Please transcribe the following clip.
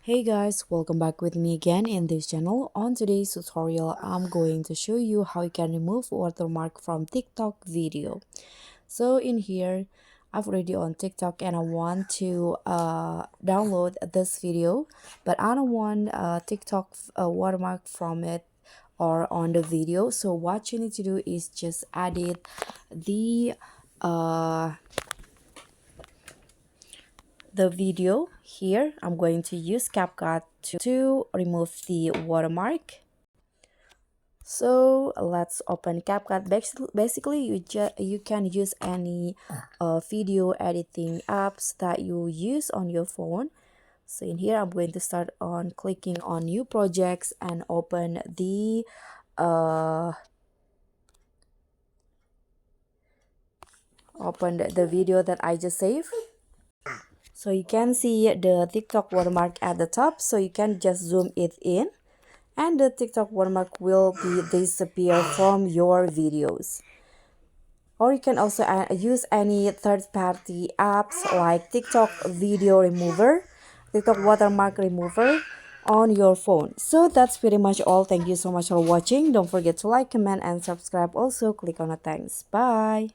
Hey guys, welcome back with me again in this channel. On today's tutorial, I'm going to show you how you can remove watermark from TikTok video. So in here, I've already on TikTok and I want to download this video, but I don't want TikTok watermark from it or on the video. So what you need to do is just edit uh, the video here. I'm going to use CapCut to remove the watermark. So let's open CapCut. Basically, you can use any video editing apps that you use on your phone. So in here, I'm going to start on clicking on new projects and open the video that I just saved. So you can see the TikTok watermark at the top, so you can just zoom it in and the TikTok watermark will be disappear from your videos. Or you can also use any third-party apps like TikTok video remover, TikTok watermark remover on your phone. So that's pretty much all. Thank you so much for watching. Don't forget to like, comment, and subscribe. Also click on the thanks. Bye.